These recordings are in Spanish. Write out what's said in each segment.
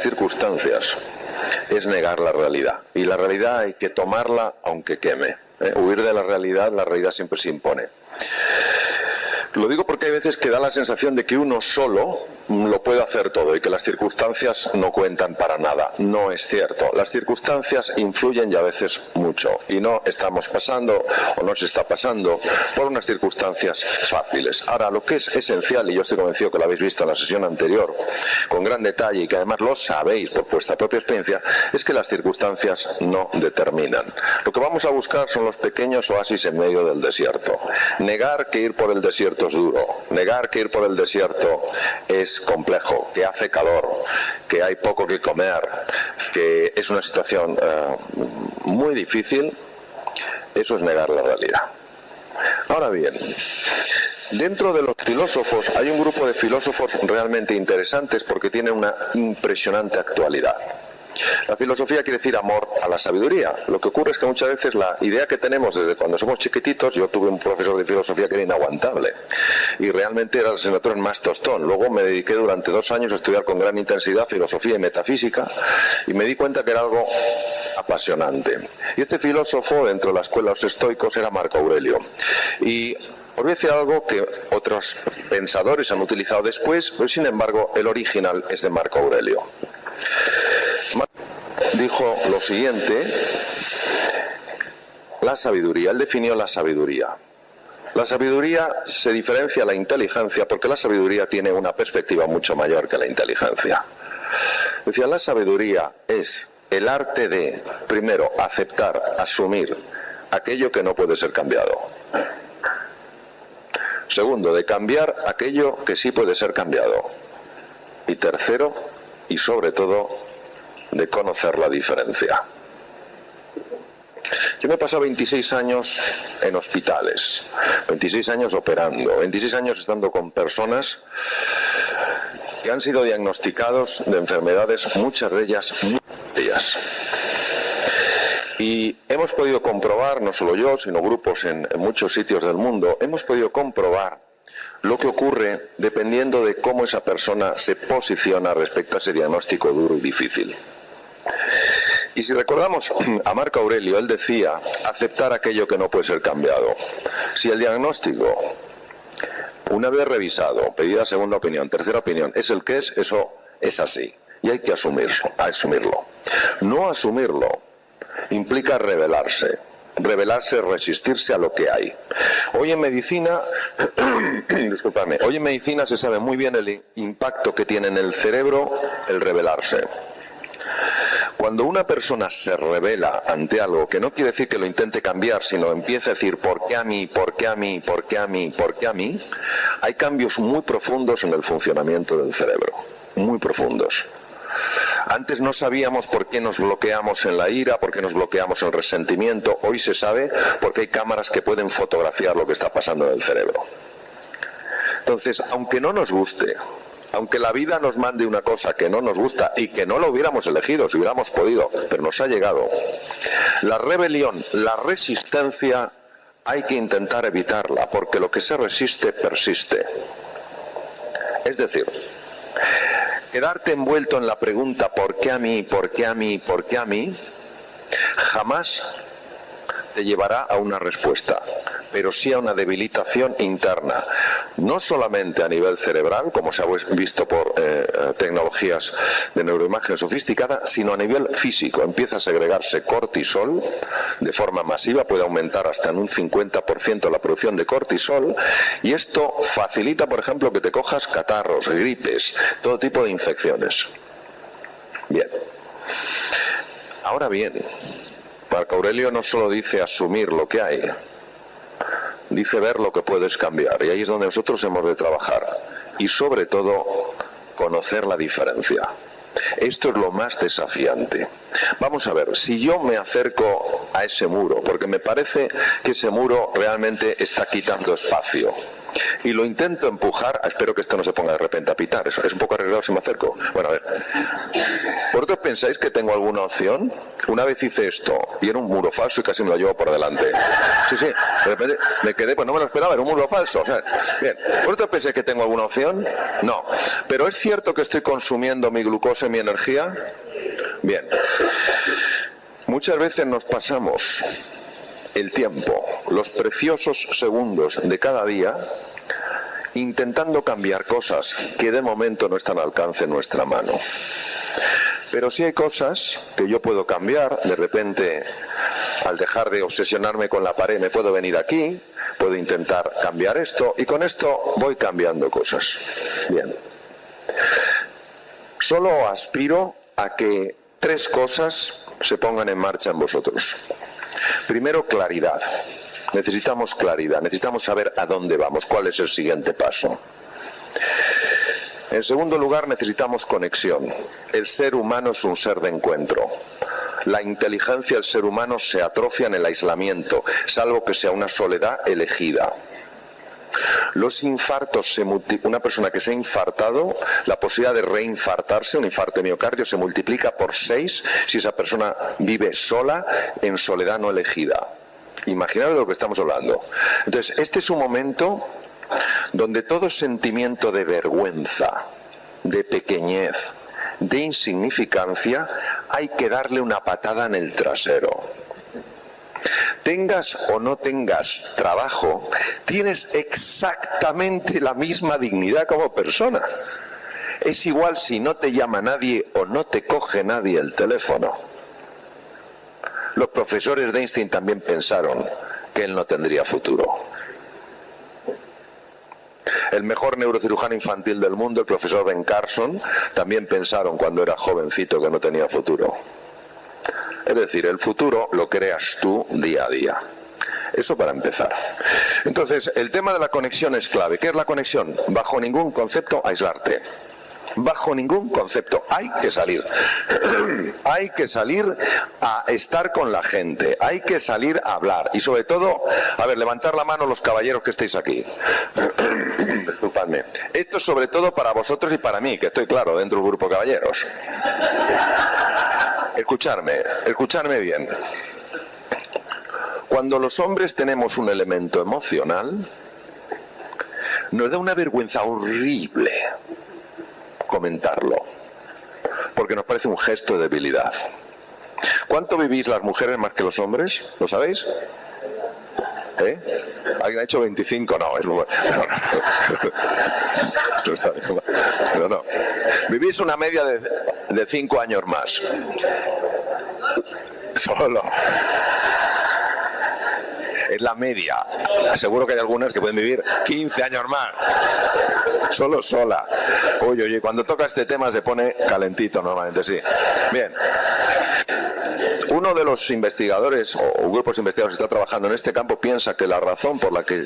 circunstancias es negar la realidad. Y la realidad hay que tomarla aunque queme. Huir de la realidad siempre se impone. Lo digo porque hay veces que da la sensación de que uno solo lo puede hacer todo y que las circunstancias no cuentan para nada. No es cierto. Las circunstancias influyen y a veces mucho. Y no estamos pasando o no se está pasando por unas circunstancias fáciles. Ahora, lo que es esencial, y yo estoy convencido que lo habéis visto en la sesión anterior con gran detalle y que además lo sabéis por vuestra propia experiencia, es que las circunstancias no determinan. Lo que vamos a buscar son los pequeños oasis en medio del desierto. Negar que ir por el desierto es duro. Negar que ir por el desierto es complejo, que hace calor, que hay poco que comer, que es una situación muy difícil. Eso es negar la realidad. Ahora bien, dentro de los filósofos hay un grupo de filósofos realmente interesantes porque tienen una impresionante actualidad. La filosofía quiere decir amor a la sabiduría. Lo que ocurre es que muchas veces la idea que tenemos desde cuando somos chiquititos, yo tuve un profesor de filosofía que era inaguantable y realmente era la asignatura más tostón. Luego me dediqué durante 2 años a estudiar con gran intensidad filosofía y metafísica y me di cuenta que era algo apasionante. Y este filósofo dentro de la escuela de los estoicos era Marco Aurelio. Y os voy a decir algo que otros pensadores han utilizado después, pero sin embargo el original es de Marco Aurelio. Dijo lo siguiente: la sabiduría. Él definió la sabiduría. La sabiduría se diferencia a la inteligencia porque la sabiduría tiene una perspectiva mucho mayor que la inteligencia. Decía, la sabiduría es el arte de, primero, aceptar, asumir aquello que no puede ser cambiado. Segundo, de cambiar aquello que sí puede ser cambiado. Y tercero, y sobre todo, de conocer la diferencia. Yo me he pasado 26 años en hospitales, 26 años operando, 26 años estando con personas que han sido diagnosticados de enfermedades, muchas de ellas muy serias. Y hemos podido comprobar, no solo yo, sino grupos en muchos sitios del mundo, hemos podido comprobar lo que ocurre dependiendo de cómo esa persona se posiciona respecto a ese diagnóstico duro y difícil. Y si recordamos a Marco Aurelio, él decía, aceptar aquello que no puede ser cambiado. Si el diagnóstico, una vez revisado, pedida segunda opinión, tercera opinión, es el que es, eso es así. Y hay que asumirlo. No asumirlo implica rebelarse. Rebelarse, resistirse a lo que hay. Hoy en medicina, se sabe muy bien el impacto que tiene en el cerebro el rebelarse. Cuando una persona se rebela ante algo, que no quiere decir que lo intente cambiar, sino empieza a decir ¿por qué a mí? ¿Por qué a mí? ¿Por qué a mí? ¿Por qué a mí? Hay cambios muy profundos en el funcionamiento del cerebro, muy profundos. Antes no sabíamos por qué nos bloqueamos en la ira, por qué nos bloqueamos en el resentimiento. Hoy se sabe porque hay cámaras que pueden fotografiar lo que está pasando en el cerebro. Entonces, aunque no nos guste, aunque la vida nos mande una cosa que no nos gusta y que no lo hubiéramos elegido si hubiéramos podido, pero nos ha llegado, la rebelión, la resistencia, hay que intentar evitarla, porque lo que se resiste, persiste. Es decir, quedarte envuelto en la pregunta ¿por qué a mí? ¿Por qué a mí? ¿Por qué a mí? Jamás te llevará a una respuesta, pero sí a una debilitación interna, no solamente a nivel cerebral, como se ha visto por tecnologías de neuroimagen sofisticada, sino a nivel físico. Empieza a segregarse cortisol de forma masiva, puede aumentar hasta en un 50% la producción de cortisol, y esto facilita, por ejemplo, que te cojas catarros, gripes, todo tipo de infecciones. Bien. Ahora bien, Marco Aurelio no solo dice asumir lo que hay, dice ver lo que puedes cambiar, y ahí es donde nosotros hemos de trabajar, y sobre todo conocer la diferencia. Esto es lo más desafiante. Vamos a ver, si yo me acerco a ese muro, porque me parece que ese muro realmente está quitando espacio, y lo intento empujar, espero que esto no se ponga de repente a pitar, es un poco arriesgado si me acerco. Bueno, a ver, vosotros pensáis que tengo alguna opción? Una vez hice esto y era un muro falso y casi me lo llevo por delante. Sí, de repente me quedé, pues no me lo esperaba, era un muro falso. Bien, ¿vosotros pensáis que tengo alguna opción? No. ¿Pero es cierto que estoy consumiendo mi glucosa y mi energía? Bien. Muchas veces nos pasamos el tiempo, los preciosos segundos de cada día, intentando cambiar cosas que de momento no están al alcance de nuestra mano. Pero sí hay cosas que yo puedo cambiar. De repente, al dejar de obsesionarme con la pared, me puedo venir aquí, puedo intentar cambiar esto, y con esto voy cambiando cosas. Bien. Solo aspiro a que 3 cosas se pongan en marcha en vosotros. Primero, claridad. Necesitamos claridad, necesitamos saber a dónde vamos, cuál es el siguiente paso. En segundo lugar, necesitamos conexión. El ser humano es un ser de encuentro. La inteligencia del ser humano se atrofia en el aislamiento, salvo que sea una soledad elegida. Los infartos, una persona que se ha infartado, la posibilidad de reinfartarse, un infarto de miocardio, se multiplica por 6 si esa persona vive sola, en soledad no elegida. Imaginaos de lo que estamos hablando. Entonces, este es un momento donde todo sentimiento de vergüenza, de pequeñez, de insignificancia, hay que darle una patada en el trasero. Tengas o no tengas trabajo, tienes exactamente la misma dignidad como persona. Es igual si no te llama nadie o no te coge nadie el teléfono. Los profesores de Einstein también pensaron que él no tendría futuro. El mejor neurocirujano infantil del mundo, el profesor Ben Carson, también pensaron cuando era jovencito que no tenía futuro. Es decir, el futuro lo creas tú día a día. Eso para empezar. Entonces, el tema de la conexión es clave. ¿Qué es la conexión? Bajo ningún concepto aislarte. Bajo ningún concepto. Hay que salir. Hay que salir a estar con la gente. Hay que salir a hablar. Y sobre todo, a ver, levantar la mano los caballeros que estéis aquí. Disculpadme. Esto es sobre todo para vosotros y para mí, que estoy claro dentro del grupo caballeros. Escuchadme bien. Cuando los hombres tenemos un elemento emocional, nos da una vergüenza horrible comentarlo, porque nos parece un gesto de debilidad. ¿Cuánto vivís las mujeres más que los hombres? ¿Lo sabéis? ¿Alguien ha hecho 25? No, es no. Vivís una media de 5 años más. Solo. Es la media. Seguro que hay algunas que pueden vivir 15 años más. Sola. Oye, cuando toca este tema se pone calentito normalmente, sí. Bien. Uno de los investigadores o grupos de investigadores que está trabajando en este campo piensa que la razón por la que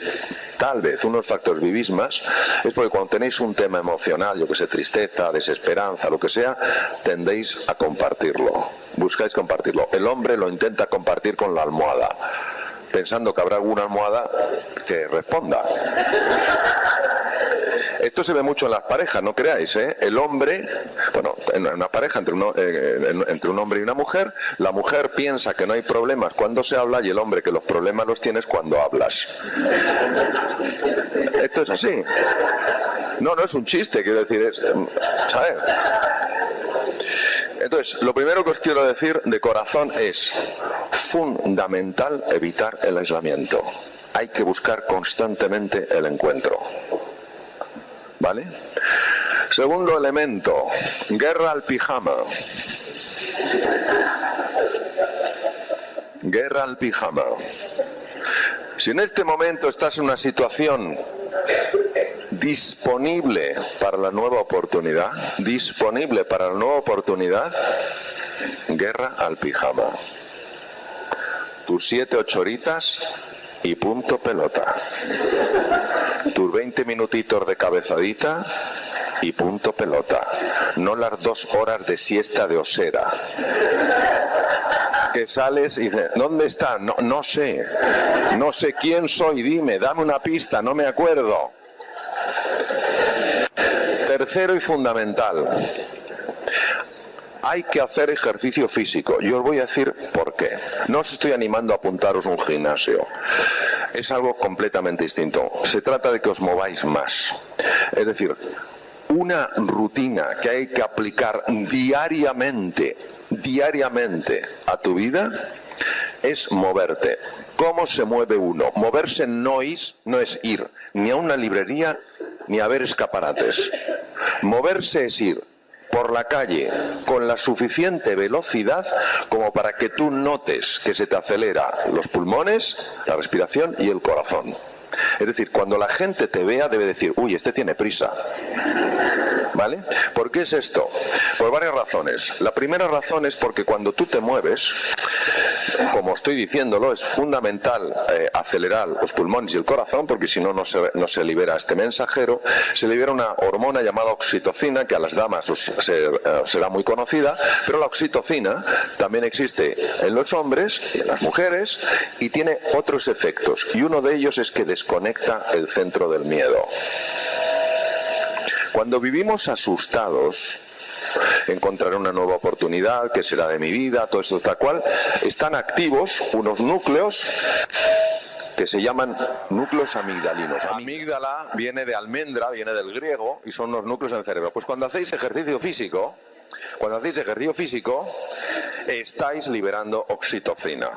tal vez unos factores vivís más es porque cuando tenéis un tema emocional, yo que sé, tristeza, desesperanza, lo que sea, tendéis a compartirlo. Buscáis compartirlo. El hombre lo intenta compartir con la almohada, pensando que habrá alguna almohada que responda. Esto se ve mucho en las parejas, no creáis, ¿eh? El hombre, bueno, en una pareja entre un hombre y una mujer, la mujer piensa que no hay problemas cuando se habla y el hombre que los problemas los tienes cuando hablas. Esto es así. No es un chiste, quiero decir, ¿sabes? Entonces, lo primero que os quiero decir de corazón es fundamental evitar el aislamiento. Hay que buscar constantemente el encuentro. ¿Vale? Segundo elemento, guerra al pijama. Guerra al pijama. Si en este momento estás en una situación disponible para la nueva oportunidad, guerra al pijama. Tus 7-8 horitas y punto pelota. Tus 20 minutitos de cabezadita y punto pelota. No las 2 horas de siesta de osera. Que sales y dices, ¿dónde está? No sé. No sé quién soy, dime, dame una pista, no me acuerdo. Tercero y fundamental. hay que hacer ejercicio físico. Yo os voy a decir por qué. No os estoy animando a apuntaros a un gimnasio. Es algo completamente distinto. Se trata de que os mováis más. Es decir, una rutina que hay que aplicar diariamente a tu vida es moverte. ¿Cómo se mueve uno? Moverse no es ir ni a una librería ni a ver escaparates. Moverse es ir por la calle con la suficiente velocidad como para que tú notes que se te acelera los pulmones, la respiración y el corazón. Es decir, cuando la gente te vea debe decir, uy, este tiene prisa. ¿Vale? ¿Por qué es esto? Por varias razones. La primera razón es porque cuando tú te mueves, como estoy diciéndolo, es fundamental acelerar los pulmones y el corazón, porque si no, no se libera este mensajero. Se libera una hormona llamada oxitocina, que a las damas será muy conocida, pero la oxitocina también existe en los hombres y en las mujeres y tiene otros efectos. Y uno de ellos es que desconecta el centro del miedo. Cuando vivimos asustados, encontraré una nueva oportunidad, que será de mi vida, todo esto tal cual, están activos unos núcleos que se llaman núcleos amigdalinos. Amígdala viene de almendra, viene del griego, y son unos núcleos en el cerebro. Pues cuando hacéis ejercicio físico, estáis liberando oxitocina,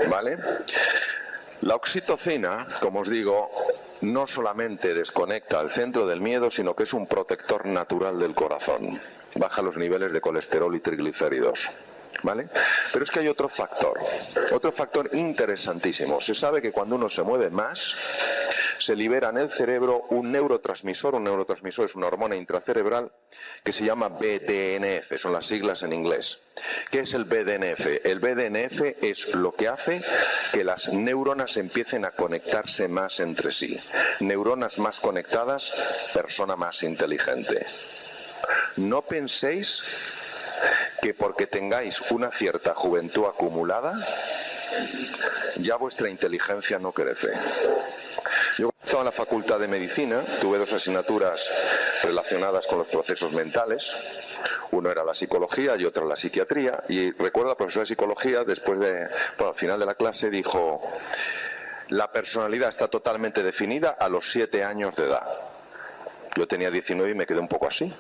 ¿vale? La oxitocina, como os digo, no solamente desconecta el centro del miedo, sino que es un protector natural del corazón. Baja los niveles de colesterol y triglicéridos, ¿vale? Pero es que hay otro factor interesantísimo. Se sabe que cuando uno se mueve más, se libera en el cerebro un neurotransmisor. Un neurotransmisor es una hormona intracerebral que se llama BDNF, son las siglas en inglés. ¿Qué es el BDNF? El BDNF es lo que hace que las neuronas empiecen a conectarse más entre sí. Neuronas más conectadas, persona más inteligente. No penséis que porque tengáis una cierta juventud acumulada, ya vuestra inteligencia no crece. Yo estaba en la Facultad de Medicina, tuve 2 asignaturas relacionadas con los procesos mentales. Uno era la psicología y otro la psiquiatría. Y recuerdo la profesora de psicología, al final de la clase, dijo: la personalidad está totalmente definida a los 7 años de edad. Yo tenía 19 y me quedé un poco así.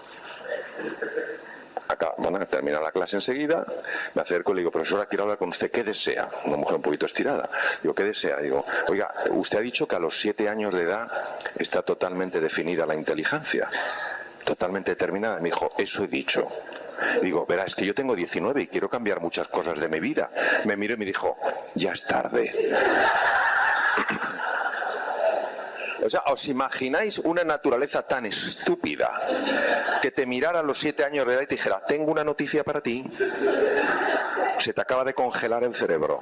Acá, bueno, termina la clase enseguida, me acerco y le digo: profesora, quiero hablar con usted, ¿qué desea? Una mujer un poquito estirada. Digo, ¿qué desea? Digo, oiga, usted ha dicho que a los 7 años de edad está totalmente definida la inteligencia, totalmente determinada. Me dijo, eso he dicho. Digo, verá, es que yo tengo 19 y quiero cambiar muchas cosas de mi vida. Me miró y me dijo, ya es tarde. O sea, ¿os imagináis una naturaleza tan estúpida que te mirara a los 7 años de edad y te dijera, tengo una noticia para ti? Se te acaba de congelar el cerebro.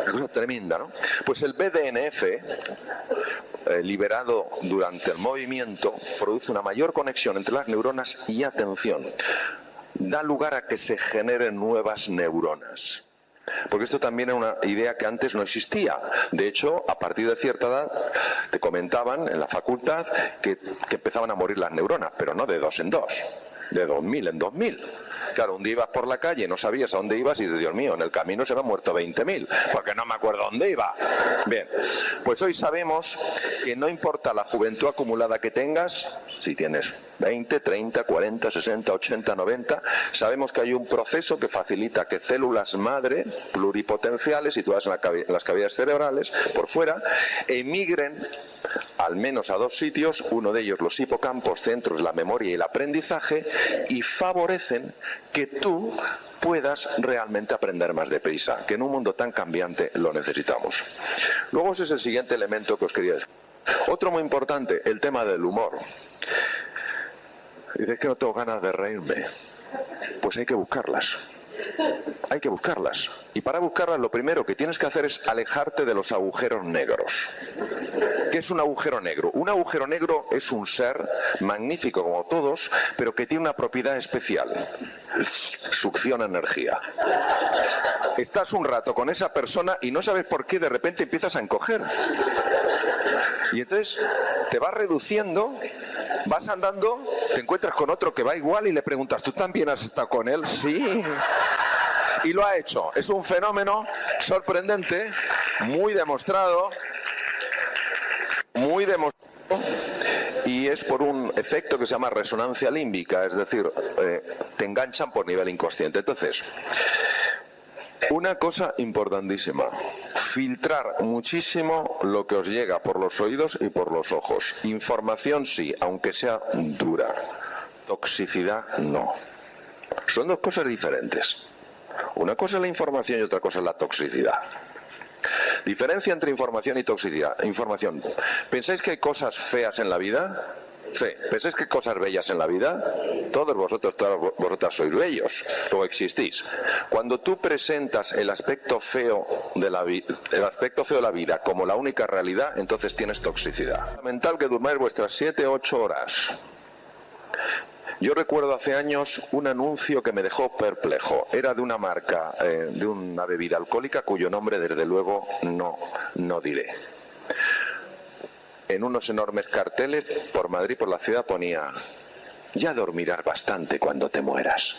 Es una tremenda, ¿no? Pues el BDNF, liberado durante el movimiento, produce una mayor conexión entre las neuronas y, atención, da lugar a que se generen nuevas neuronas. Porque esto también era una idea que antes no existía. De hecho, a partir de cierta edad, te comentaban en la facultad que empezaban a morir las neuronas, pero no de 2 en 2, de 2000 en 2000. Claro, un día ibas por la calle, no sabías a dónde ibas y, Dios mío, en el camino se me han muerto 20.000, porque no me acuerdo dónde iba. Bien, pues hoy sabemos que no importa la juventud acumulada que tengas, si tienes 20, 30, 40, 60, 80, 90, sabemos que hay un proceso que facilita que células madre pluripotenciales situadas en las cavidades cerebrales, por fuera, emigren al menos a 2 sitios, uno de ellos los hipocampos, centros de la memoria y el aprendizaje, y favorecen que tú puedas realmente aprender más deprisa, que en un mundo tan cambiante lo necesitamos. Luego ese es el siguiente elemento que os quería decir. Otro muy importante, el tema del humor. Dices que no tengo ganas de reírme. Pues hay que buscarlas. Hay que buscarlas. Y para buscarlas lo primero que tienes que hacer es alejarte de los agujeros negros. ¿Qué es un agujero negro? Un agujero negro es un ser magnífico como todos, pero que tiene una propiedad especial. Succiona energía. Estás un rato con esa persona y no sabes por qué de repente empiezas a encoger. Y entonces te vas reduciendo Vas andando, te encuentras con otro que va igual y le preguntas, ¿tú también has estado con él? Sí. Y lo ha hecho. Es un fenómeno sorprendente, muy demostrado, y es por un efecto que se llama resonancia límbica, es decir, te enganchan por nivel inconsciente. Entonces, una cosa importantísima, filtrar muchísimo lo que os llega por los oídos y por los ojos. Información sí, aunque sea dura. Toxicidad no. Son dos cosas diferentes. Una cosa es la información y otra cosa es la toxicidad. Diferencia entre información y toxicidad. Información. ¿Pensáis que hay cosas feas en la vida? Sí. ¿Pensáis que hay cosas bellas en la vida? Todos vosotros, todas vosotras sois bellos. Luego existís. Cuando tú presentas el aspecto feo de la vida como la única realidad, entonces tienes toxicidad. Es fundamental que durmáis vuestras 7 u 8 horas. Yo recuerdo hace años un anuncio que me dejó perplejo. Era de una marca, de una bebida alcohólica cuyo nombre desde luego no diré. En unos enormes carteles por Madrid, por la ciudad, ponía: ya dormirás bastante cuando te mueras.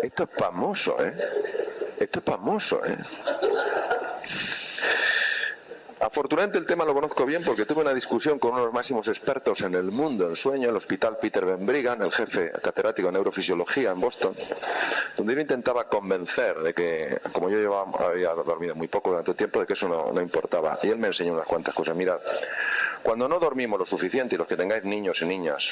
Esto es pasmoso, ¿eh? Esto es pasmoso, ¿eh? Afortunadamente el tema lo conozco bien porque tuve una discusión con uno de los máximos expertos en el mundo en sueño, el hospital Peter Ben Brigham, el jefe catedrático de neurofisiología en Boston, donde yo intentaba convencer de que, como yo había dormido muy poco durante el tiempo, de que eso no importaba. Y él me enseñó unas cuantas cosas. Mirad, cuando no dormimos lo suficiente, y los que tengáis niños y niñas,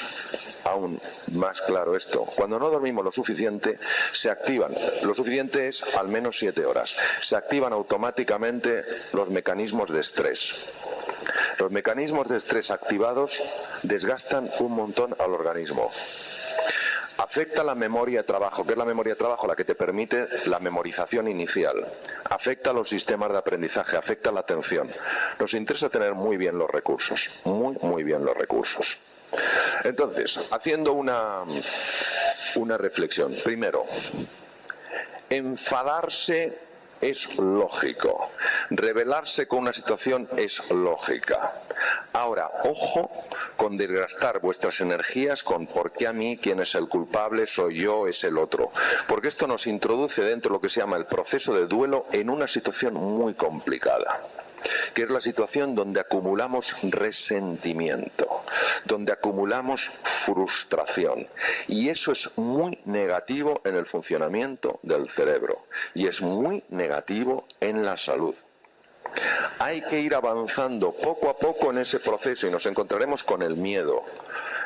aún más claro esto, cuando no dormimos lo suficiente, se activan, lo suficiente es al menos 7 horas, se activan automáticamente los mecanismos de estrés. Los mecanismos de estrés activados desgastan un montón al organismo. Afecta la memoria de trabajo. ¿Qué es la memoria de trabajo? La que te permite la memorización inicial. Afecta los sistemas de aprendizaje, afecta la atención. Nos interesa tener muy bien los recursos, muy bien los recursos. Entonces, haciendo una reflexión. Primero, enfadarse es lógico. Rebelarse con una situación es lógica. Ahora, ojo con desgastar vuestras energías con ¿por qué a mí? ¿Quién es el culpable? ¿Soy yo? ¿Es el otro? Porque esto nos introduce dentro de lo que se llama el proceso de duelo en una situación muy complicada, que es la situación donde acumulamos resentimiento, donde acumulamos frustración. Y eso es muy negativo en el funcionamiento del cerebro y es muy negativo en la salud. Hay que ir avanzando poco a poco en ese proceso y nos encontraremos con el miedo.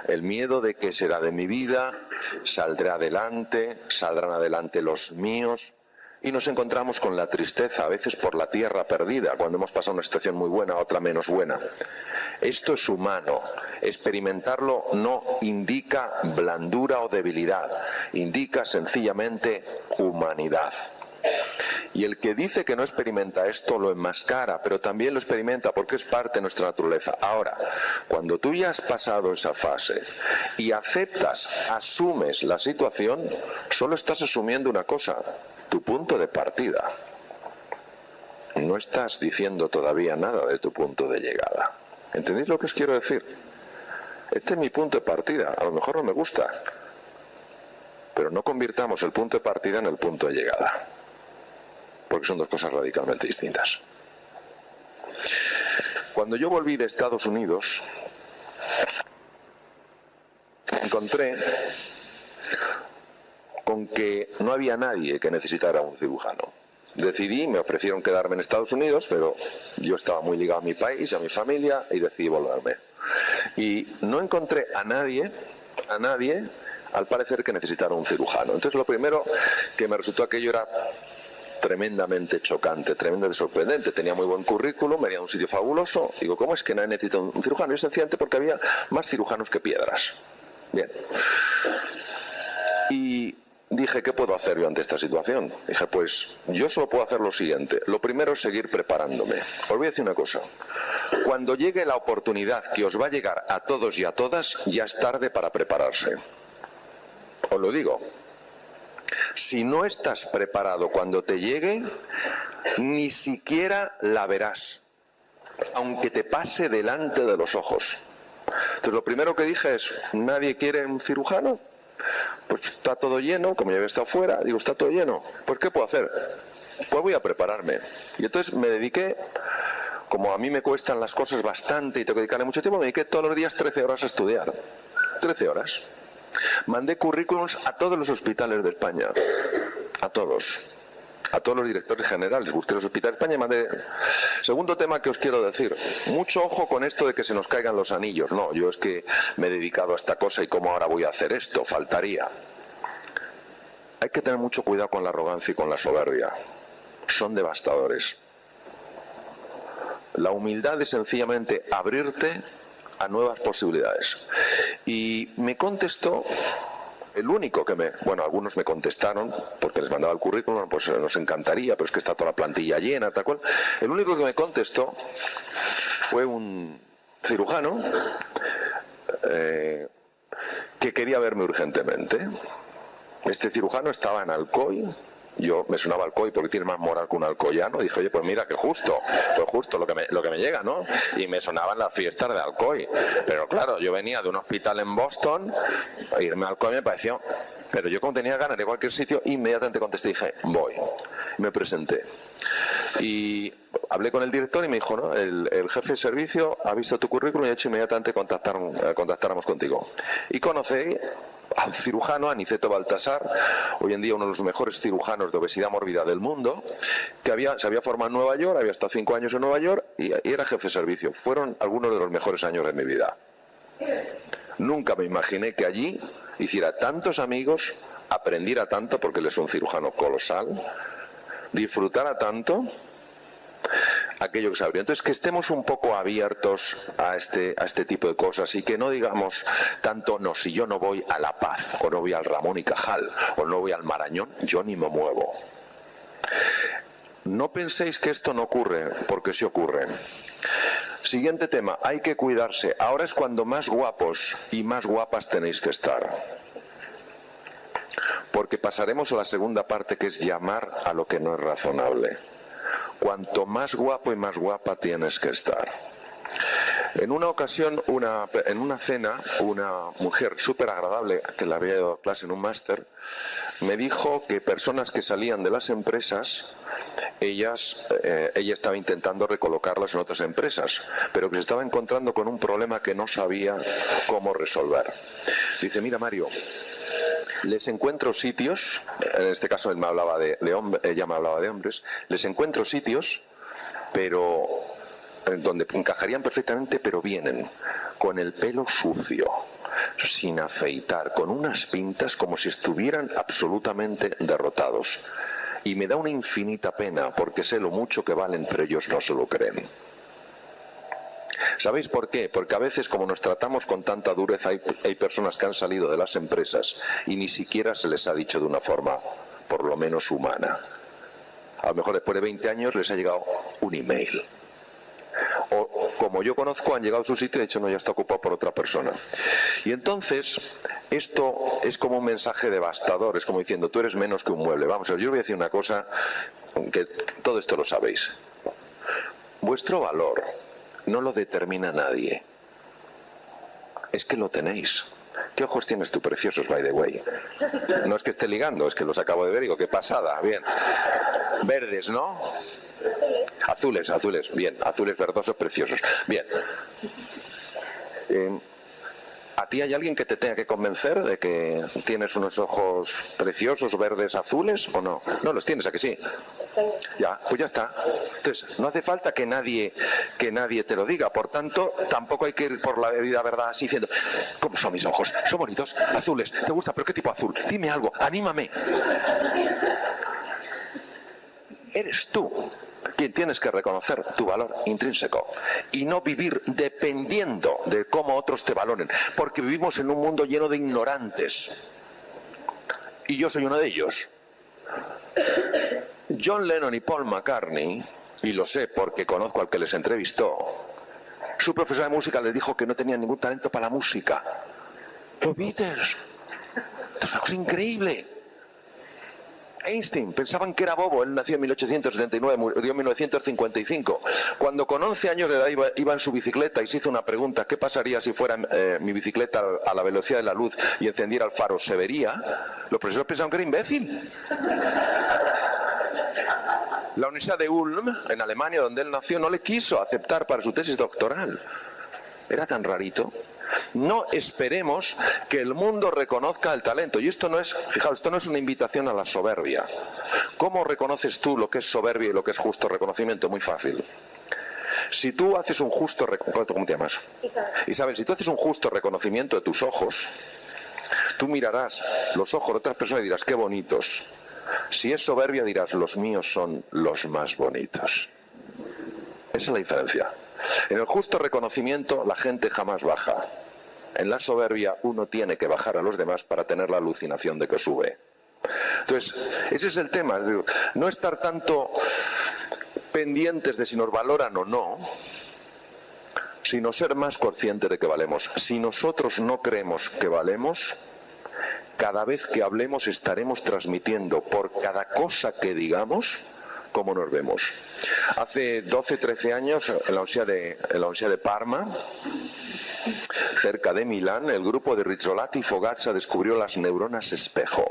El miedo de qué será de mi vida, saldré adelante, saldrán adelante los míos. Y nos encontramos con la tristeza, a veces por la tierra perdida, cuando hemos pasado una situación muy buena a otra menos buena. Esto es humano. Experimentarlo no indica blandura o debilidad, indica sencillamente humanidad. Y el que dice que no experimenta esto lo enmascara, pero también lo experimenta porque es parte de nuestra naturaleza. Ahora, cuando tú ya has pasado esa fase y aceptas, asumes la situación, solo estás asumiendo una cosa: tu punto de partida. No estás diciendo todavía nada de tu punto de llegada. ¿Entendéis lo que os quiero decir? Este es mi punto de partida. A lo mejor no me gusta, pero no convirtamos el punto de partida en el punto de llegada, porque son dos cosas radicalmente distintas. Cuando yo volví de Estados Unidos, me encontré con que no había nadie que necesitara un cirujano. Decidí, me ofrecieron quedarme en Estados Unidos, pero yo estaba muy ligado a mi país, a mi familia, y decidí volverme. Y no encontré a nadie, al parecer, que necesitara un cirujano. Entonces lo primero que me resultó aquello era tremendamente chocante, tremendamente sorprendente. Tenía muy buen currículum, venía de un sitio fabuloso. Digo, ¿cómo es que nadie necesita un cirujano? Y es sencillamente porque había más cirujanos que piedras. Bien. Y dije, ¿qué puedo hacer yo ante esta situación? Dije, pues yo solo puedo hacer lo siguiente. Lo primero es seguir preparándome. Os voy a decir una cosa. Cuando llegue la oportunidad que os va a llegar a todos y a todas, ya es tarde para prepararse. Os lo digo. Si no estás preparado cuando te llegue, ni siquiera la verás. aunque te pase delante de los ojos. Entonces lo primero que dije es, ¿nadie quiere un cirujano? Pues está todo lleno, como ya había estado fuera, digo, está todo lleno, pues ¿qué puedo hacer? Pues voy a prepararme. Y entonces me dediqué, como a mí me cuestan las cosas bastante y tengo que dedicarle mucho tiempo, me dediqué todos los días 13 horas a estudiar. 13 horas. Mandé currículums a todos los hospitales de España, a todos los directores generales, busqué los hospitales de España y mandé. Segundo tema que os quiero decir, mucho ojo con esto de que se nos caigan los anillos. No, yo es que me he dedicado a esta cosa y cómo ahora voy a hacer esto, faltaría. Hay que tener mucho cuidado con la arrogancia y con la soberbia, son devastadores. La humildad es sencillamente abrirte a nuevas posibilidades. Y me contestó el único que algunos me contestaron, porque les mandaba el currículum, pues nos encantaría, pero es que está toda la plantilla llena, tal cual. El único que me contestó fue un cirujano que quería verme urgentemente. Este cirujano estaba en Alcoy. Yo me sonaba Alcoy porque tiene más moral que un alcoyano. Dije, oye, pues mira, que justo lo que me llega, ¿no? Y me sonaban las fiestas de Alcoy. Pero claro, yo venía de un hospital en Boston, irme a Alcoy me pareció. Pero yo como tenía ganas de cualquier sitio, inmediatamente contesté y dije, voy. Me presenté. Y hablé con el director y me dijo, ¿no? El jefe de servicio ha visto tu currículum y ha hecho inmediatamente contactáramos contigo. Y conocí al cirujano Aniceto Baltasar, hoy en día uno de los mejores cirujanos de obesidad mórbida del mundo, que se había formado en Nueva York, había estado 5 años en Nueva York y era jefe de servicio. Fueron algunos de los mejores años de mi vida. Nunca me imaginé que allí hiciera tantos amigos, aprendiera tanto, porque él es un cirujano colosal, disfrutara tanto aquello que se abrió. Entonces, que estemos un poco abiertos a este tipo de cosas y que no digamos tanto, no, si yo no voy a La Paz, o no voy al Ramón y Cajal, o no voy al Marañón, yo ni me muevo. No penséis que esto no ocurre, porque sí ocurre. Siguiente tema, hay que cuidarse. Ahora es cuando más guapos y más guapas tenéis que estar. Porque pasaremos a la segunda parte, que es llamar a lo que no es razonable. Cuanto más guapo y más guapa tienes que estar. En una ocasión, en una cena, una mujer súper agradable, que le había dado clase en un máster, me dijo que personas que salían de las empresas, ella estaba intentando recolocarlas en otras empresas, pero que se estaba encontrando con un problema que no sabía cómo resolver. Dice, mira Mario, les encuentro sitios, en este caso ella me hablaba de hombres, les encuentro sitios, pero donde encajarían perfectamente, pero vienen con el pelo sucio, sin afeitar, con unas pintas como si estuvieran absolutamente derrotados. Y me da una infinita pena, porque sé lo mucho que valen, pero ellos no se lo creen. ¿Sabéis por qué? Porque a veces, como nos tratamos con tanta dureza, hay personas que han salido de las empresas y ni siquiera se les ha dicho de una forma, por lo menos humana. A lo mejor después de 20 años les ha llegado un email. O, como yo conozco, han llegado a su sitio y de hecho no, ya está ocupado por otra persona. Y entonces, esto es como un mensaje devastador, es como diciendo, tú eres menos que un mueble. Vamos a ver, yo os voy a decir una cosa, que todo esto lo sabéis. Vuestro valor no lo determina nadie. Es que lo tenéis. ¿Qué ojos tienes tú, preciosos, by the way? No es que esté ligando, es que los acabo de ver y digo, qué pasada, bien. Verdes, ¿no? Azules, bien, azules verdosos preciosos. Bien. ¿A ti hay alguien que te tenga que convencer de que tienes unos ojos preciosos, verdes, azules, o no? No los tienes, ¿a que sí? Ya, pues ya está. Entonces, no hace falta que nadie te lo diga. Por tanto, tampoco hay que ir por la vida, ¿verdad?, así diciendo, ¿cómo son mis ojos? Son bonitos, azules. ¿Te gusta? ¿Pero qué tipo azul? Dime algo, anímame. Eres tú quien tienes que reconocer tu valor intrínseco y no vivir dependiendo de cómo otros te valoren, porque vivimos en un mundo lleno de ignorantes y yo soy uno de ellos. John Lennon y Paul McCartney, y lo sé porque conozco al que les entrevistó, su profesor de música les dijo que no tenían ningún talento para la música. Los Beatles, esto es una cosa increíble. Einstein, pensaban que era bobo, él nació en 1879, murió en 1955. Cuando con 11 años de edad iba en su bicicleta y se hizo una pregunta: ¿qué pasaría si fuera mi bicicleta a la velocidad de la luz y encendiera el faro? ¿Se vería? Los profesores pensaban que era imbécil. La Universidad de Ulm, en Alemania, donde él nació, no le quiso aceptar para su tesis doctoral. Era tan rarito. No esperemos que el mundo reconozca el talento. Y esto no es, fijaos, esto no es una invitación a la soberbia. ¿Cómo reconoces tú lo que es soberbia y lo que es justo reconocimiento? Muy fácil. Si tú haces un justo reconocimiento, ¿cómo te llamas? Isabel, si tú haces un justo reconocimiento de tus ojos, tú mirarás los ojos de otras personas y dirás: qué bonitos. Si es soberbia, dirás: los míos son los más bonitos. Esa es la diferencia. En el justo reconocimiento la gente jamás baja. En la soberbia uno tiene que bajar a los demás para tener la alucinación de que sube. Entonces, ese es el tema. No estar tanto pendientes de si nos valoran o no, sino ser más conscientes de que valemos. Si nosotros no creemos que valemos, cada vez que hablemos estaremos transmitiendo por cada cosa que digamos cómo nos vemos. Hace 12, 13 años, en la Universidad de Parma, cerca de Milán, el grupo de Rizzolatti y Fogazza descubrió las neuronas espejo.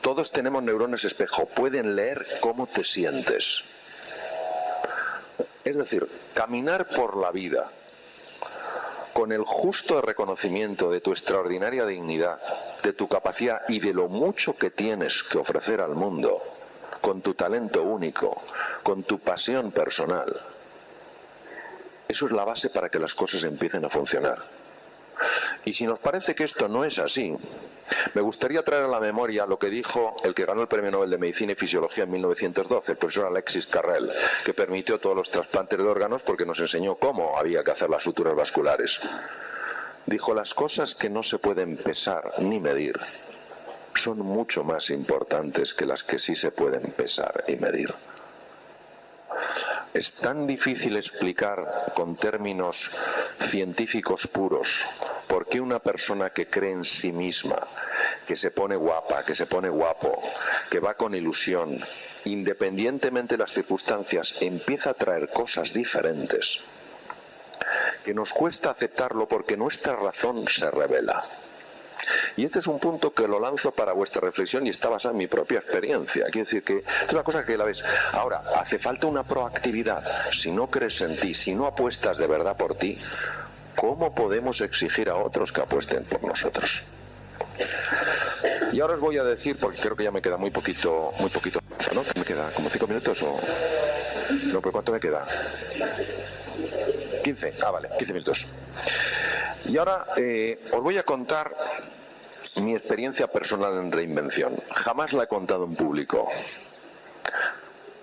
Todos tenemos neuronas espejo, pueden leer cómo te sientes. Es decir, caminar por la vida con el justo reconocimiento de tu extraordinaria dignidad, de tu capacidad y de lo mucho que tienes que ofrecer al mundo, con tu talento único, con tu pasión personal. Eso es la base para que las cosas empiecen a funcionar. Y si nos parece que esto no es así, me gustaría traer a la memoria lo que dijo el que ganó el Premio Nobel de Medicina y Fisiología en 1912, el profesor Alexis Carrel, que permitió todos los trasplantes de órganos porque nos enseñó cómo había que hacer las suturas vasculares. Dijo: las cosas que no se pueden pesar ni medir son mucho más importantes que las que sí se pueden pesar y medir. Es tan difícil explicar con términos científicos puros por qué una persona que cree en sí misma, que se pone guapa, que se pone guapo, que va con ilusión, independientemente de las circunstancias, empieza a traer cosas diferentes, que nos cuesta aceptarlo porque nuestra razón se revela. Y este es un punto que lo lanzo para vuestra reflexión y está basado en mi propia experiencia. Quiero decir que es una cosa que la ves. Ahora, hace falta una proactividad. Si no crees en ti, si no apuestas de verdad por ti, ¿cómo podemos exigir a otros que apuesten por nosotros? Y ahora os voy a decir, porque creo que ya me queda muy poquito, ¿no? ¿Me queda como 5 minutos o...? No, pero ¿cuánto me queda? 15. Ah, vale, 15 minutos. Y ahora os voy a contar mi experiencia personal en reinvención. Jamás la he contado en público.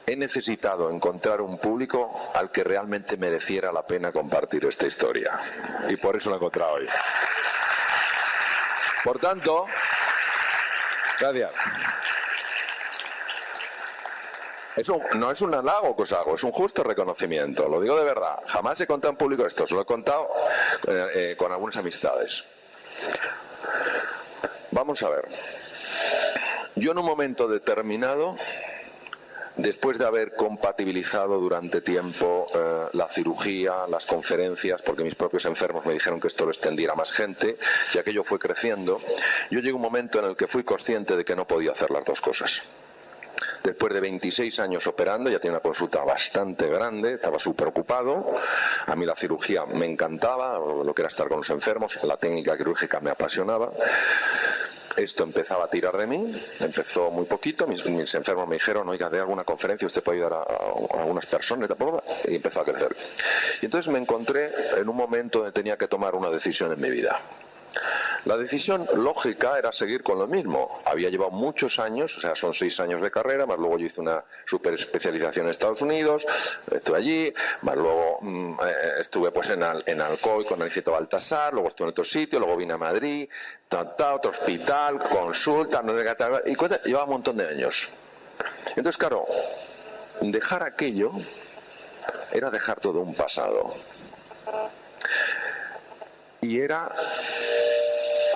He necesitado encontrar un público al que realmente mereciera la pena compartir esta historia. Y por eso la he encontrado hoy. Por tanto, gracias. No es un halago que os hago, es un justo reconocimiento. Lo digo de verdad. Jamás he contado en público esto, se lo he contado con algunas amistades. Vamos a ver. Yo en un momento determinado, después de haber compatibilizado durante tiempo la cirugía, las conferencias, porque mis propios enfermos me dijeron que esto lo extendiera a más gente, y aquello fue creciendo, yo llegué a un momento en el que fui consciente de que no podía hacer las dos cosas. Después de 26 años operando, ya tenía una consulta bastante grande, estaba súper ocupado. A mí la cirugía me encantaba, lo que era estar con los enfermos, la técnica quirúrgica me apasionaba. Esto empezaba a tirar de mí, empezó muy poquito, mis enfermos me dijeron: oiga, de alguna conferencia usted puede ayudar a algunas personas, y empezó a crecer. Y entonces me encontré en un momento donde tenía que tomar una decisión en mi vida. La decisión lógica era seguir con lo mismo. Había llevado muchos años, o sea, son 6 años de carrera, más luego yo hice una super especialización en Estados Unidos, estuve allí, más luego estuve pues en Alcoy con Aniceto Baltasar, luego estuve en otro sitio, luego vine a Madrid, otro hospital, consulta, y llevaba un montón de años. Entonces, claro, dejar aquello era dejar todo un pasado. Y era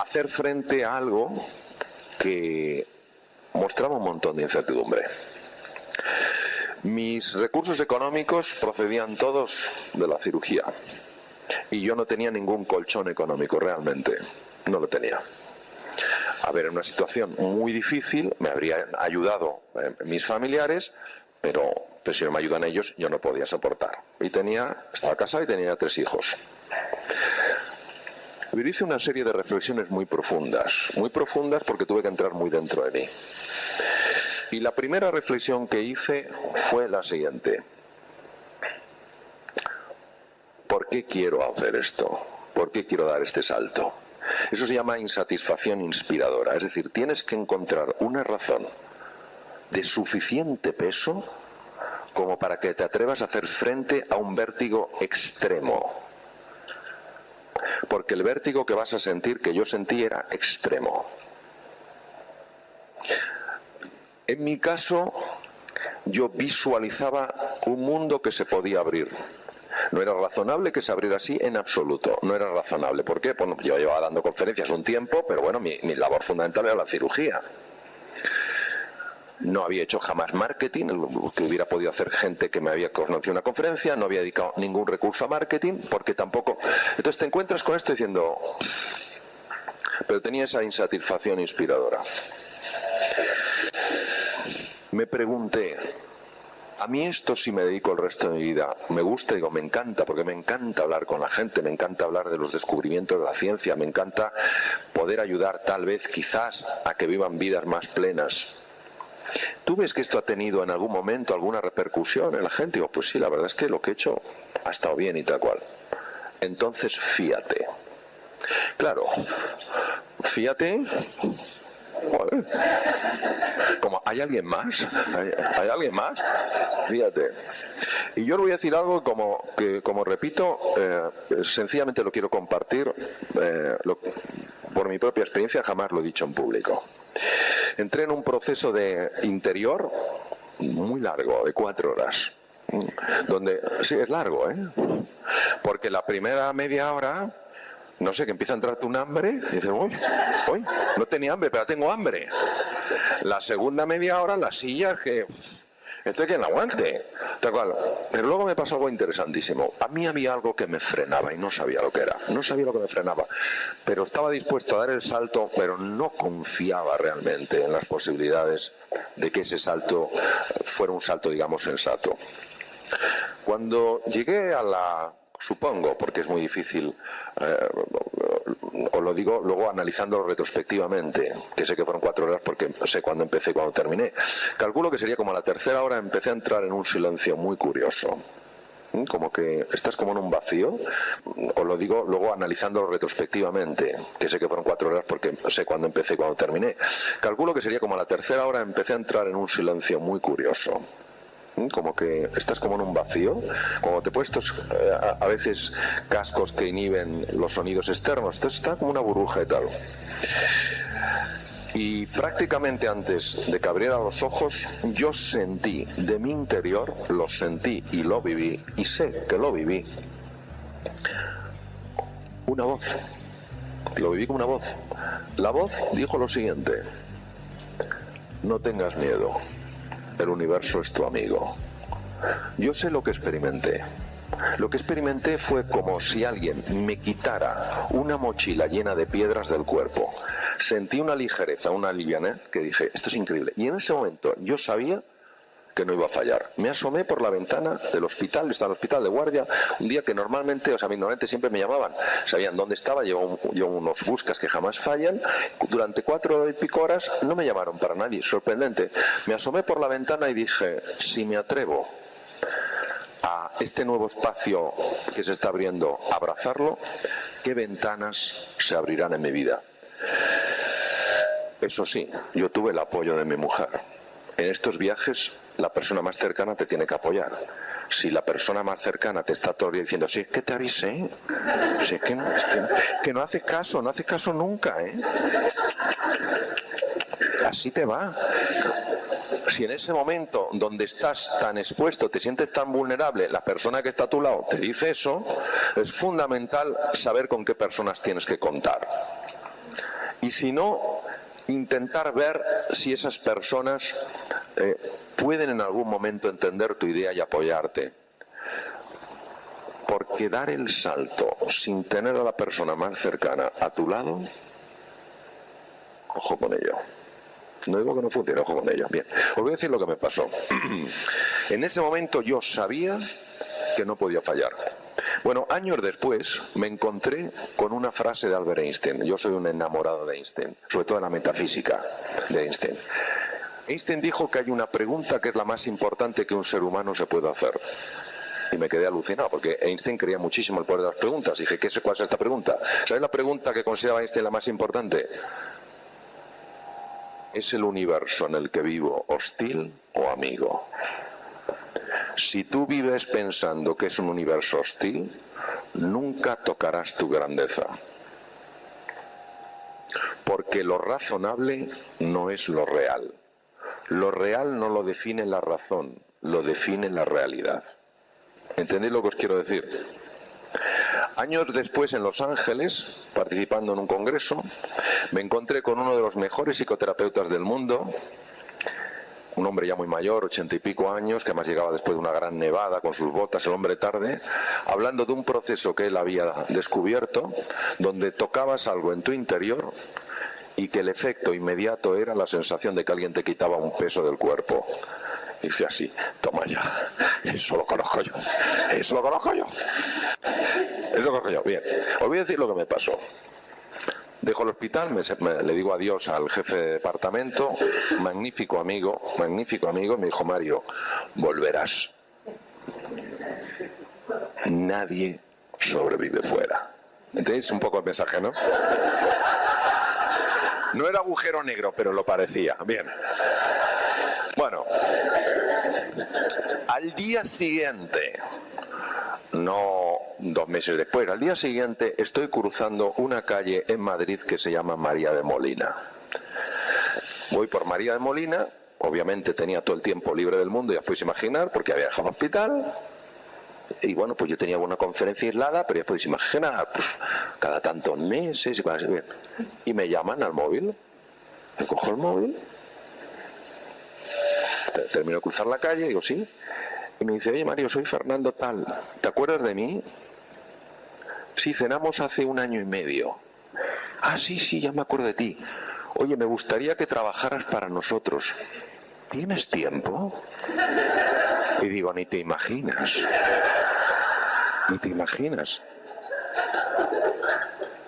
hacer frente a algo que mostraba un montón de incertidumbre. Mis recursos económicos procedían todos de la cirugía y yo no tenía ningún colchón económico, realmente, no lo tenía. A ver, en una situación muy difícil me habrían ayudado mis familiares, pero si no me ayudan ellos, yo no podía soportar. Y estaba casado y tenía 3 hijos. Pero hice una serie de reflexiones muy profundas porque tuve que entrar muy dentro de mí. Y la primera reflexión que hice fue la siguiente. ¿Por qué quiero hacer esto? ¿Por qué quiero dar este salto? Eso se llama insatisfacción inspiradora. Es decir, tienes que encontrar una razón de suficiente peso como para que te atrevas a hacer frente a un vértigo extremo. Porque el vértigo que vas a sentir, que yo sentí, era extremo. En mi caso, yo visualizaba un mundo que se podía abrir. No era razonable que se abriera así en absoluto. No era razonable. ¿Por qué? Bueno, yo llevaba dando conferencias un tiempo, pero bueno, mi labor fundamental era la cirugía. No había hecho jamás marketing, que hubiera podido hacer gente que me había conocido una conferencia, no había dedicado ningún recurso a marketing, porque tampoco... Entonces te encuentras con esto diciendo... Pero tenía esa insatisfacción inspiradora. Me pregunté, a mí esto si me dedico el resto de mi vida, me gusta, digo, me encanta, porque me encanta hablar con la gente, me encanta hablar de los descubrimientos de la ciencia, me encanta poder ayudar tal vez, quizás, a que vivan vidas más plenas. ¿Tú ves que esto ha tenido en algún momento alguna repercusión en la gente? Digo, pues sí, la verdad es que lo que he hecho ha estado bien y tal cual. Entonces, fíate. Claro, fíate... Joder. Como, ¿hay alguien más? ¿Hay alguien más? Fíjate. Y yo le voy a decir algo que como repito, sencillamente lo quiero compartir. Por mi propia experiencia jamás lo he dicho en público. Entré en un proceso de interior muy largo, de 4 horas. Donde, sí, es largo, ¿eh? Porque la primera media hora... No sé, que empieza a entrarte un hambre y dices, uy, no tenía hambre, pero tengo hambre. La segunda media hora, la silla, que esto hay quien la aguante. Tal cual. Pero luego me pasó algo interesantísimo. A mí había algo que me frenaba y no sabía lo que era. No sabía lo que me frenaba. Pero estaba dispuesto a dar el salto, pero no confiaba realmente en las posibilidades de que ese salto fuera un salto, digamos, sensato. Cuando llegué a la... Supongo, porque es muy difícil, os lo digo luego analizándolo retrospectivamente, que sé que fueron 4 horas porque sé cuándo empecé y cuándo terminé. Calculo que sería como a la tercera hora empecé a entrar en un silencio muy curioso. Como que estás como en un vacío, os lo digo luego analizándolo retrospectivamente, que sé que fueron 4 horas porque sé cuándo empecé y cuándo terminé. Calculo que sería como a la tercera hora empecé a entrar en un silencio muy curioso. Como que estás como en un vacío, como te he puesto a veces cascos que inhiben los sonidos externos, entonces está como una burbuja y tal. Y prácticamente antes de que abriera los ojos, yo sentí de mi interior, lo sentí y lo viví, y sé que lo viví, una voz. Lo viví como una voz. La voz dijo lo siguiente: no tengas miedo. El universo es tu amigo. Yo sé lo que experimenté. Lo que experimenté fue como si alguien me quitara una mochila llena de piedras del cuerpo. Sentí una ligereza, una livianez que dije, esto es increíble. Y en ese momento yo sabía que no iba a fallar. Me asomé por la ventana del hospital, estaba en el hospital de guardia, un día que normalmente, normalmente siempre me llamaban, sabían dónde estaba, llevo unos buscas que jamás fallan, durante 4 y pico horas no me llamaron para nadie, sorprendente. Me asomé por la ventana y dije, si me atrevo a este nuevo espacio que se está abriendo, abrazarlo, ¿qué ventanas se abrirán en mi vida? Eso sí, yo tuve el apoyo de mi mujer. En estos viajes, la persona más cercana te tiene que apoyar. Si la persona más cercana te está todo el día diciendo, si es que te avisé, si es que no haces caso nunca, ¿eh? Así te va. Si en ese momento donde estás tan expuesto, te sientes tan vulnerable, la persona que está a tu lado te dice eso, es fundamental saber con qué personas tienes que contar. Y si no, intentar ver si esas personas pueden en algún momento entender tu idea y apoyarte. Porque dar el salto sin tener a la persona más cercana a tu lado, ojo con ello. No digo que no funcione, ojo con ello. Bien, os voy a decir lo que me pasó. En ese momento yo sabía que no podía fallar. Bueno, años después me encontré con una frase de Albert Einstein. Yo soy un enamorado de Einstein, sobre todo de la metafísica de Einstein. Einstein dijo que hay una pregunta que es la más importante que un ser humano se puede hacer. Y me quedé alucinado, porque Einstein creía muchísimo el poder de las preguntas. Y dije, ¿cuál es esta pregunta? ¿Sabes la pregunta que consideraba Einstein la más importante? ¿Es el universo en el que vivo hostil o amigo? Si tú vives pensando que es un universo hostil, nunca tocarás tu grandeza. Porque lo razonable no es lo real. Lo real no lo define la razón, lo define la realidad. ¿Entendéis lo que os quiero decir? Años después, en Los Ángeles, participando en un congreso, me encontré con uno de los mejores psicoterapeutas del mundo, un hombre ya muy mayor, 80 y pico años, que además llegaba después de una gran nevada con sus botas, el hombre tarde, hablando de un proceso que él había descubierto, donde tocabas algo en tu interior y que el efecto inmediato era la sensación de que alguien te quitaba un peso del cuerpo. Y dice así, toma ya, eso lo conozco yo, eso lo conozco yo. Eso lo conozco yo. Bien, os voy a decir lo que me pasó. Dejo el hospital, le digo adiós al jefe de departamento, magnífico amigo, me dijo, Mario, volverás. Nadie sobrevive fuera. ¿Entendéis un poco el mensaje, no? No era agujero negro, pero lo parecía. Bien. Bueno, al día siguiente, no 2 meses después, al día siguiente estoy cruzando una calle en Madrid que se llama María de Molina. Voy por María de Molina, obviamente tenía todo el tiempo libre del mundo, ya os podéis imaginar, porque había dejado el hospital. Y bueno, pues yo tenía una conferencia aislada, pero ya podéis imaginar, pues cada tantos meses y cosas así. Bien. Y me llaman al móvil, me cojo el móvil, termino de cruzar la calle, digo sí, y me dice, oye Mario, soy Fernando tal, ¿te acuerdas de mí? Sí, cenamos hace 1 año y medio. Ah, sí, ya me acuerdo de ti. Oye, me gustaría que trabajaras para nosotros. ¿Tienes tiempo? Y digo, ni te imaginas. Ni te imaginas.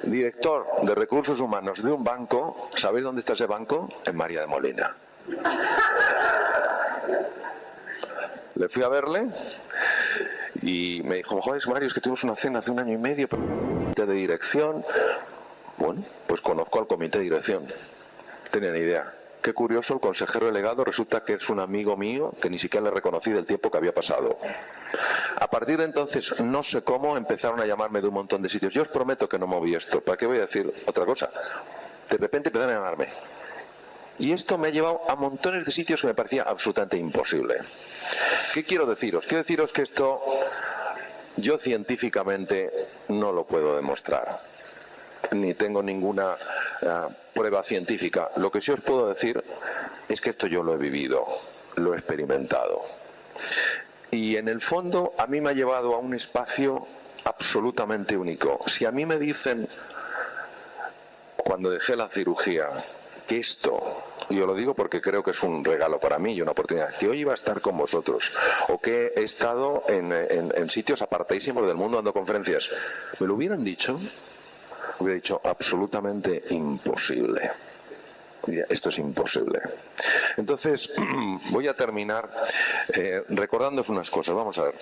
Director de Recursos Humanos de un banco, ¿sabéis dónde está ese banco? En María de Molina. Le fui a verle y me dijo, joder, Mario, es que tuvimos una cena hace 1 año y medio, comité de dirección. Bueno, pues conozco al comité de dirección. No tenía ni idea. Qué curioso, el consejero delegado resulta que es un amigo mío que ni siquiera le reconocí del tiempo que había pasado. A partir de entonces, no sé cómo, empezaron a llamarme de un montón de sitios. Yo os prometo que no moví esto. ¿Para qué voy a decir otra cosa? De repente empezaron a llamarme. Y esto me ha llevado a montones de sitios que me parecía absolutamente imposible. ¿Qué quiero deciros? Quiero deciros que esto yo científicamente no lo puedo demostrar. Ni tengo ninguna prueba científica. Lo que sí os puedo decir es que esto yo lo he vivido, lo he experimentado. Y en el fondo a mí me ha llevado a un espacio absolutamente único. Si a mí me dicen, cuando dejé la cirugía, que esto, y yo lo digo porque creo que es un regalo para mí y una oportunidad, que hoy iba a estar con vosotros, o que he estado en sitios apartadísimos del mundo dando conferencias, me lo hubieran dicho, hubiera dicho absolutamente imposible. Esto es imposible. Entonces, voy a terminar recordándoos unas cosas. Vamos a ver.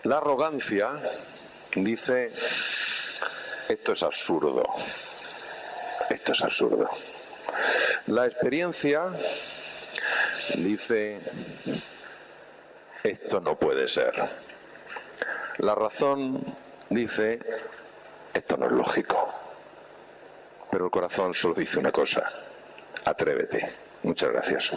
La arrogancia dice, esto es absurdo. Esto es absurdo. La experiencia dice, esto no puede ser. La razón dice, esto no es lógico. Pero el corazón solo dice una cosa, atrévete. Muchas gracias.